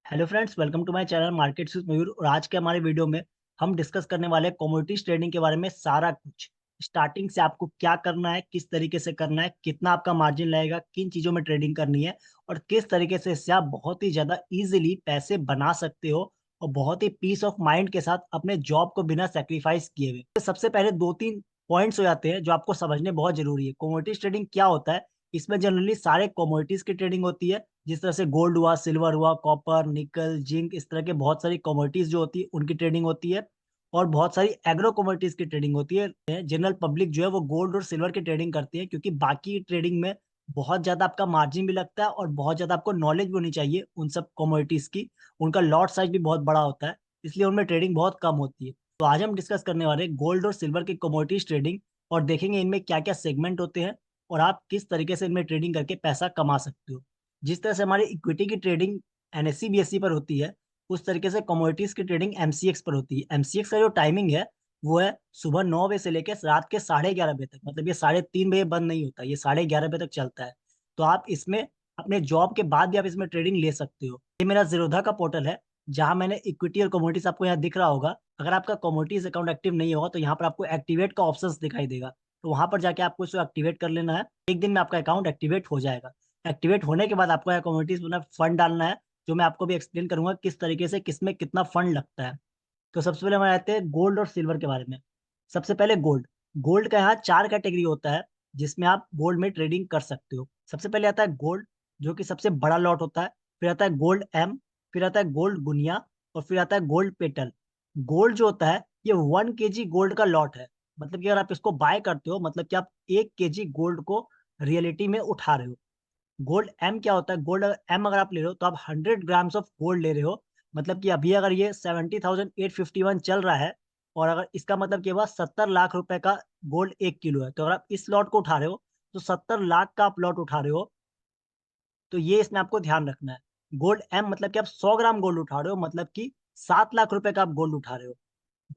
Hello friends, welcome to my channel market with Mayur. और आज के हमारे वीडियो में हम डिस्कस करने वाले हैं कमोडिटीज ट्रेडिंग के बारे में। सारा कुछ स्टार्टिंग से आपको क्या करना है, किस तरीके से करना है, कितना आपका मार्जिन लगेगा, किन चीज़ों में ट्रेडिंग करनी है और किस तरीके से इससे आप बहुत ही ज़्यादा इजीली पैसे बना सकते हो और बहुत ही पीस ऑफ माइंड के साथ अपने जॉब को बिना सेक्रीफाइस किए हुए। तो सबसे पहले दो तीन पॉइंट्स हो जाते हैं जो आपको समझने बहुत जरूरी है। कमोडिटीज ट्रेडिंग क्या होता है? इसमें जनरली सारे कमोडिटीज की ट्रेडिंग होती है, जिस तरह से गोल्ड हुआ, सिल्वर हुआ, कॉपर, निकल, जिंक, इस तरह के बहुत सारी कमोडिटीज जो होती है उनकी ट्रेडिंग होती है। और बहुत सारी एग्रो कमोडिटीज की ट्रेडिंग होती है। जनरल पब्लिक जो है वो गोल्ड और सिल्वर की ट्रेडिंग करती है, क्योंकि बाकी ट्रेडिंग में बहुत ज्यादा आपका मार्जिन भी लगता है और बहुत ज्यादा आपको नॉलेज भी होनी चाहिए उन सब कमोडिटीज की। उनका लॉट साइज भी बहुत बड़ा होता है, इसलिए उनमें ट्रेडिंग बहुत कम होती है। तो आज हम डिस्कस करने वाले हैं गोल्ड और सिल्वर की कमोडिटीज ट्रेडिंग, और देखेंगे इनमें क्या क्या सेगमेंट होते हैं और आप किस तरीके से इनमें ट्रेडिंग करके पैसा कमा सकते हो। जिस तरह से हमारी इक्विटी की ट्रेडिंग एनएससी बीएससी पर होती है, उस तरीके से कमोडिटीज की ट्रेडिंग एमसीएक्स पर होती है। एमसीएक्स का जो टाइमिंग है वो है सुबह 9 बजे से लेकर रात के 11:30 बजे तक। मतलब ये 3:30 बजे बंद नहीं होता, ये 11:30 बजे तक चलता है। तो आप इसमें अपने जॉब के बाद भी आप इसमें ट्रेडिंग ले सकते हो। ये मेरा जीरोधा का पोर्टल है, जहां मैंने इक्विटी और कमोडिटीज, आपको यहाँ दिख रहा होगा। अगर आपका कमोडिटीज अकाउंट एक्टिव नहीं होगा तो यहाँ पर आपको एक्टिवेट का ऑप्शन दिखाई देगा। तो वहां पर जाके आपको इसको एक्टिवेट कर लेना है। एक दिन में आपका अकाउंट एक्टिवेट हो जाएगा। एक्टिवेट होने के बाद आपको यहाँ कम्युनिटीज में फंड डालना है, जो मैं आपको भी एक्सप्लेन करूंगा किस तरीके से किसमें कितना फंड लगता है। तो सबसे पहले हम आते हैं गोल्ड और सिल्वर के बारे में। सबसे पहले गोल्ड। गोल्ड का यहाँ चार कैटेगरी होता है जिसमें आप गोल्ड में ट्रेडिंग कर सकते हो। सबसे पहले आता है गोल्ड, जो कि सबसे बड़ा लॉट होता है। फिर आता है गोल्ड एम, फिर आता है गोल्ड गुनिया, और फिर आता है गोल्ड पेटल। गोल्ड जो होता है ये 1 kg गोल्ड का लॉट है। मतलब कि अगर आप इसको बाय करते हो, मतलब कि आप 1 kg गोल्ड को रियलिटी में उठा रहे हो। गोल्ड एम क्या होता है? गोल्ड एम अगर आप ले रहे हो तो आप 100 ग्राम्स ऑफ गोल्ड ले रहे हो। मतलब कि अभी अगर ये 70,851 चल रहा है, और अगर इसका मतलब कि वह 70 लाख रुपए का गोल्ड 1 किलो है, तो अगर आप इस लॉट को उठा रहे हो तो 70 लाख का आप लॉट उठा रहे हो। तो ये इसमें आपको ध्यान रखना है। गोल्ड एम मतलब कि आप 100 ग्राम गोल्ड उठा रहे हो, मतलब कि 7 लाख रुपए का आप गोल्ड उठा रहे हो।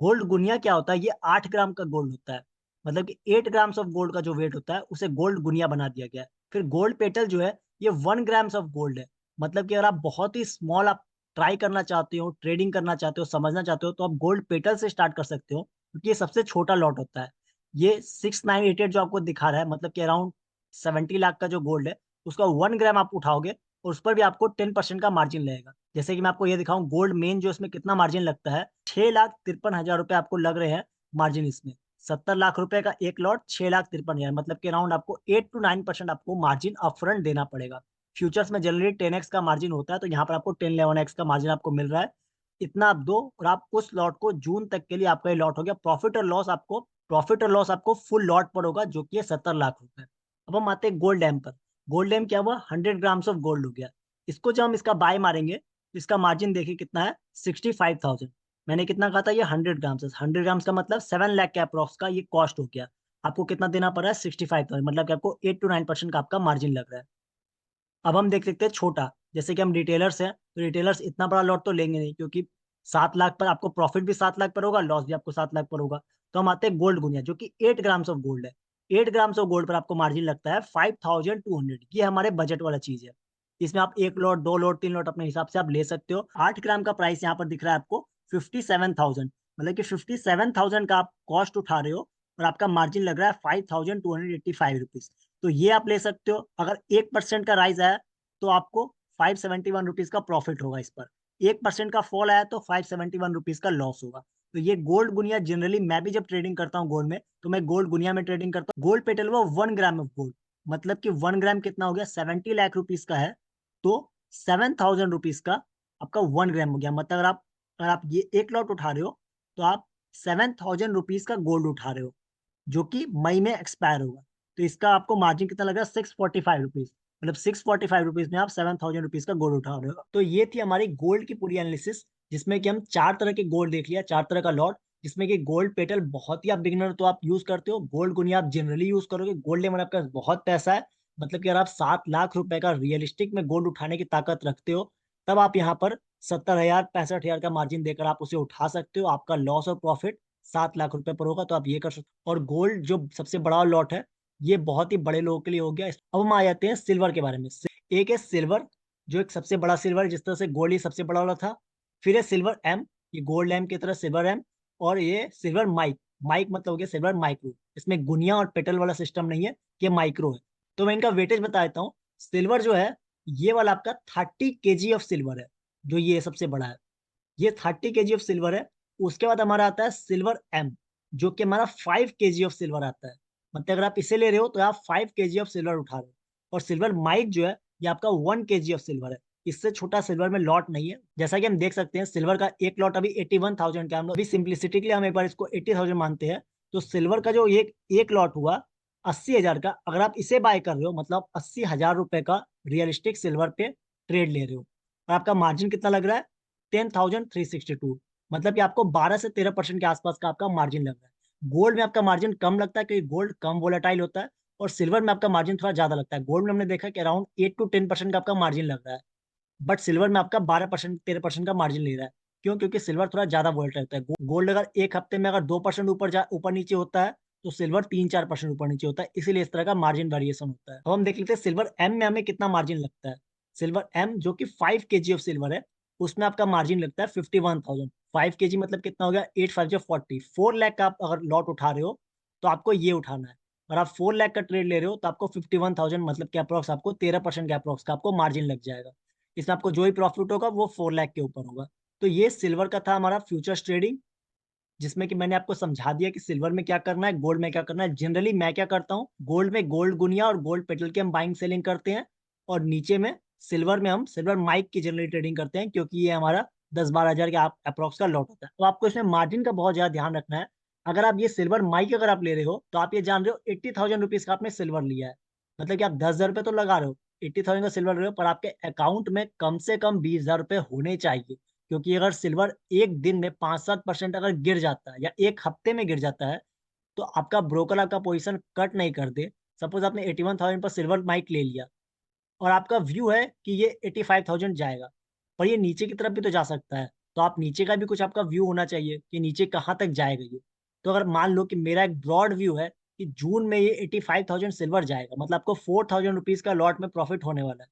गोल्ड गुनिया क्या होता है? ये 8 ग्राम का गोल्ड होता है। मतलब कि 8 ग्राम्स ऑफ गोल्ड का जो वेट होता है उसे गोल्ड गुनिया बना दिया गया है। फिर गोल्ड पेटल जो है ये 1 ग्राम्स ऑफ गोल्ड है। मतलब कि अगर आप बहुत ही स्मॉल आप ट्राई करना चाहते हो, ट्रेडिंग करना चाहते हो, समझना चाहते हो, तो आप गोल्ड पेटल से स्टार्ट कर सकते हो, क्योंकि ये सबसे छोटा लॉट होता है। ये 6988 जो आपको दिखा रहा है, मतलब कि अराउंड 70 लाख का जो गोल्ड है, उसका 1 ग्राम आप उठाओगे और उस पर भी आपको 10% का मार्जिन लगेगा। जैसे कि मैं आपको ये दिखाऊं, गोल्ड मेन जो इसमें कितना मार्जिन लगता है, 6,53,000 रुपए आपको लग रहे हैं मार्जिन इसमें। 70 लाख रुपए का एक लॉट, 6,53,000, मतलब कि अराउंड आपको 8 to 9% आपको मार्जिन अपफ्रंट देना पड़ेगा। फ्यूचर्स में जनरली 10x का मार्जिन होता है, तो यहाँ पर आपको 10-11x का मार्जिन आपको मिल रहा है। इतना आप दो और आप उस लॉट को, जून तक के लिए आपका ये लॉट हो गया। प्रॉफिट और लॉस आपको फुल लॉट पर होगा, जो कि है 70 लाख रुपए। अब हम आते हैं गोल्ड एम पर। गोल्ड एम क्या हुआ? 100 ग्राम्स ऑफ गोल्ड हो गया। इसको जब हम इसका बाय मारेंगे तो इसका मार्जिन देखिए कितना है, 65,000। मैंने कितना कहा था? ये 100 ग्राम्स है। 100 ग्राम्स का मतलब 7 लाख के अप्रॉक्स का ये कॉस्ट हो गया। आपको कितना देना पड़ रहा है? 65,000, मतलब कि आपको 8 to 9% का आपका मार्जिन लग रहा है। अब हम देख सकते हैं छोटा, जैसे कि हम रिटेलर्स हैं, तो रिटेलर्स इतना बड़ा लॉट तो लेंगे नहीं, क्योंकि 7 लाख पर आपको प्रॉफिट भी 7 लाख पर होगा, लॉस भी आपको 7 लाख पर होगा। तो हम आते हैं गोल्ड गुनिया, जो कि 8 ग्राम्स ऑफ गोल्ड है। 8 ग्राम्स ऑफ गोल्ड पर आपको मार्जिन लगता है 5,200। ये हमारे बजट वाला चीज है। इसमें आप एक लॉट, दो लॉट, तीन लॉट अपने हिसाब से आप ले सकते हो। 8 ग्राम का प्राइस यहाँ पर दिख रहा है आपको 57,000। मतलब कि 57,000 का आप कॉस्ट उठा रहे हो और आपका मार्जिन लग रहा है 5,285 रुपीज। तो ये आप ले सकते हो। अगर 1% का राइज आया तो आपको 571 रुपीज का प्रॉफिट होगा इस पर। 1% का फॉल आया तो 571 रुपीज का लॉस होगा। तो ये गोल्ड गुनिया, जनरली मैं भी जब ट्रेडिंग करता हूँ गोल्ड में, तो मैं गोल्ड गुनिया में ट्रेडिंग करता हूँ। गोल्ड पेटल वो 1 ग्राम ऑफ गोल्ड, मतलब कि 1 ग्राम कितना हो गया? 70 लाख रुपीज का है। तो 7,000 रुपीज का आपका 1 ग्राम हो गया। मतलब अगर आप ये एक लॉट उठा रहे हो तो आप 7,000 रुपीज का गोल्ड उठा रहे हो, जो कि मई में एक्सपायर होगा। तो इसका आपको मार्जिन कितना लगा? 645 रुपीज। मतलब 645 रुपीज में आप 7,000 रुपीज का गोल्ड उठा रहे हो। तो ये थी हमारी गोल्ड की पूरी एनालिसिस, जिसमें कि हम चार तरह के गोल्ड देख लिया, चार तरह का लॉट। जिसमें कि गोल्ड पेटल बहुत ही आप बिगिनर तो आप यूज करते हो, गोल्ड गुनिया आप जनरली यूज करोगे, गोल्ड लेमन आपके पास बहुत पैसा है, मतलब कि अगर आप 7 लाख रुपए का रियलिस्टिक में गोल्ड उठाने की ताकत रखते हो, तब आप यहाँ पर 70,000 65,000 का मार्जिन देकर आप उसे उठा सकते हो। आपका लॉस और प्रॉफिट 7 लाख रुपए पर होगा, तो आप ये कर सकते हो। और गोल्ड जो सबसे बड़ा लॉट है, ये बहुत ही बड़े लोगों के लिए हो गया। अब हम आ जाते हैं सिल्वर के बारे में। एक है सिल्वर, जो एक सबसे बड़ा सिल्वर, जिस तरह से गोल्ड ये सबसे बड़ा वाला था। फिर है सिल्वर एम, ये गोल्ड एम की तरह सिल्वर एम। और ये सिल्वर माइक, माइक मतलब हो गया सिल्वर माइक्रो, इसमें गुनिया और पेटल वाला सिस्टम नहीं है, ये माइक्रो है। तो मैं इनका वेटेज बता देता हूँ। सिल्वर जो है, ये वाला आपका 30 kg ऑफ सिल्वर है, जो ये सबसे बड़ा है, ये 30 kg ऑफ सिल्वर है। उसके बाद हमारा आता है सिल्वर एम, जो कि हमारा 5 kg ऑफ सिल्वर आता है। मतलब अगर आप इसे ले रहे हो तो आप 5 kg ऑफ सिल्वर उठा रहे हो। और सिल्वर माइक जो है, ये आपका 1 kg ऑफ सिल्वर है। इससे छोटा सिल्वर में लॉट नहीं है। जैसा कि हम देख सकते हैं, सिल्वर का एक लॉट अभी 81,000 का, हम लोग अभी सिंप्लिसिटी के लिए हम एक बार इसको 80,000 मानते हैं। तो सिल्वर का जो एक लॉट हुआ 80,000 का, अगर आप इसे बाय कर रहे हो मतलब 80,000 रुपए का रियलिस्टिक सिल्वर पे ट्रेड ले रहे हो, और आपका मार्जिन कितना लग रहा है? 10,362। मतलब कि आपको 12 से 13% के आसपास का आपका मार्जिन लग रहा है। गोल्ड में आपका मार्जिन कम लगता है क्योंकि गोल्ड कम वोलेटाइल होता है, और सिल्वर में आपका मार्जिन थोड़ा ज्यादा लगता है। गोल्ड में हमने देखा कि अराउंड 8 to 10% का आपका मार्जिन लग रहा है, बट सिल्वर में आपका 12% 13% का मार्जिन ले रहा है। क्यों? क्योंकि सिल्वर थोड़ा ज्यादा वोलेटाइल होता है। गोल्ड अगर एक हफ्ते में अगर 2% ऊपर नीचे होता है, तो सिल्वर 3-4% ऊपर नीचे होता है, इसीलिए इस तरह का मार्जिन वेरिएशन होता है। अब हम देख लेते हैं सिल्वर एम में हमें कितना मार्जिन लगता है। सिल्वर एम जो कि 5 kg ऑफ सिल्वर है, उसमें आपका मार्जिन लगता है 51,000। 5 kg मतलब कितना हो गया? 8 5 40, 4 लाख का आप अगर लॉट उठा रहे हो तो आपको ये उठाना है। और आप 4 लाख का ट्रेड ले रहे हो तो आपको 51,000 मतलब कि अप्रोक्स आपको 13% के अप्रोक्स का आपको मार्जिन लग जाएगा। इसमें आपको जो ही प्रॉफिट होगा वो 4 लाख के ऊपर होगा। तो ये सिल्वर का था हमारा फ्यूचर्स ट्रेडिंग, जिसमें कि मैंने आपको समझा दिया कि सिल्वर में क्या करना है, गोल्ड में क्या करना है। जनरली मैं क्या करता हूँ, गोल्ड में गोल्ड गुनिया और गोल्ड पेटल की हम बाइंग सेलिंग करते हैं, और नीचे में सिल्वर में हम सिल्वर माइक की जनरली ट्रेडिंग करते हैं, क्योंकि ये हमारा 10-12 हजार के अप्रोक्स का लॉट होता है। तो आपको इसमें मार्जिन का बहुत ज्यादा ध्यान रखना है। अगर आप ये सिल्वर माइक अगर आप ले रहे हो तो आप ये जान रहे हो 80,000 रुपीज का आपने सिल्वर लिया है, मतलब कि आप 10,000 रुपये तो लगा रहे हो, 80,000 का सिल्वर ले रहे हो, पर आपके अकाउंट में कम से कम 20,000 रुपये होने चाहिए। क्योंकि अगर सिल्वर एक दिन में 5-7% अगर गिर जाता है या एक हफ्ते में गिर जाता है, तो आपका ब्रोकर आपका पोजीशन कट नहीं कर दे। सपोज आपने 81,000 पर सिल्वर माइक ले लिया, और आपका व्यू है कि ये 85,000 जाएगा, पर ये नीचे की तरफ भी तो जा सकता है। तो आप नीचे का भी कुछ आपका व्यू होना चाहिए कि नीचे कहाँ तक जाएगा ये। तो अगर मान लो कि मेरा एक ब्रॉड व्यू है कि जून में ये 85,000 सिल्वर जाएगा, मतलब आपको 4,000 रुपीज का लॉट में प्रॉफिट होने वाला है।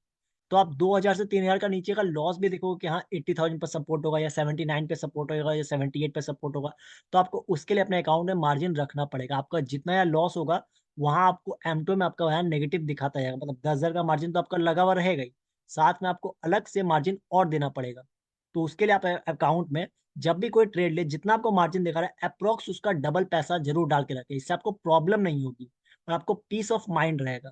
तो आप 2,000 से 3,000 का नीचे का लॉस भी देखोगे कि हाँ 80,000 पर सपोर्ट होगा, या 79 पे सपोर्ट होगा, या 78 पे सपोर्ट होगा। तो आपको उसके लिए अपने अकाउंट में मार्जिन रखना पड़ेगा। आपका जितना या लॉस होगा, वहां आपको M2 में आपका वहां नेगेटिव दिखाता जाएगा। मतलब 10,000 का मार्जिन तो आपका लगा हुआ रहेगा ही, साथ में आपको अलग से मार्जिन और देना पड़ेगा। तो उसके लिए आप अकाउंट में जब भी कोई ट्रेड ले, जितना आपको मार्जिन दिखा रहा है अप्रोक्स उसका डबल पैसा जरूर डाल के रखें। इससे आपको प्रॉब्लम नहीं होगी और आपको पीस ऑफ माइंड रहेगा।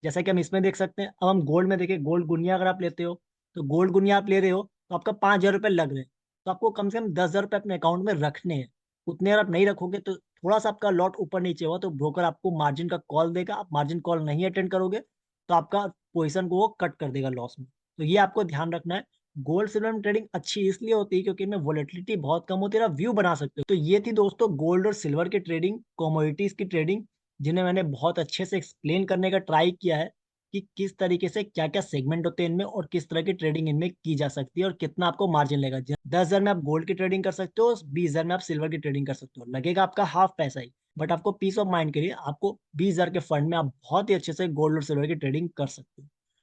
जैसा कि हम इसमें देख सकते हैं। अब हम गोल्ड में देखें, गोल्ड गुनिया अगर आप लेते हो, तो गोल्ड गुनिया आप ले रहे हो तो आपका 5,000 रुपये लग रहे हैं, तो आपको कम से कम 10,000 रुपये अपने अकाउंट में रखने हैं। उतने अगर आप नहीं रखोगे तो थोड़ा सा आपका लॉट ऊपर नीचे हुआ तो ब्रोकर आपको मार्जिन का कॉल देगा। आप मार्जिन कॉल नहीं अटेंड करोगे तो आपका पोजिशन को वो कट कर देगा लॉस में। तो ये आपको ध्यान रखना है। गोल्ड सिल्वर में ट्रेडिंग अच्छी इसलिए होती है क्योंकि इनमें वोलेटिलिटी बहुत कम होती है, व्यू बना सकते हो। तो ये थी दोस्तों गोल्ड और सिल्वर की ट्रेडिंग, कमोडिटीज की ट्रेडिंग, जिन्हें मैंने बहुत अच्छे से एक्सप्लेन करने का ट्राई किया है कि किस तरीके से क्या क्या सेगमेंट होते हैं इनमें, और किस तरह की ट्रेडिंग इनमें की जा सकती है, और कितना आपको मार्जिन लगेगा। 10,000 में आप गोल्ड की ट्रेडिंग कर सकते हो, 20,000 में आप सिल्वर की ट्रेडिंग कर सकते हो। लगेगा आपका हाफ पैसा ही, बट आपको पीस ऑफ माइंड के लिए आपको 20,000 के फंड में आप बहुत ही अच्छे से गोल्ड और सिल्वर की ट्रेडिंग कर सकते हो।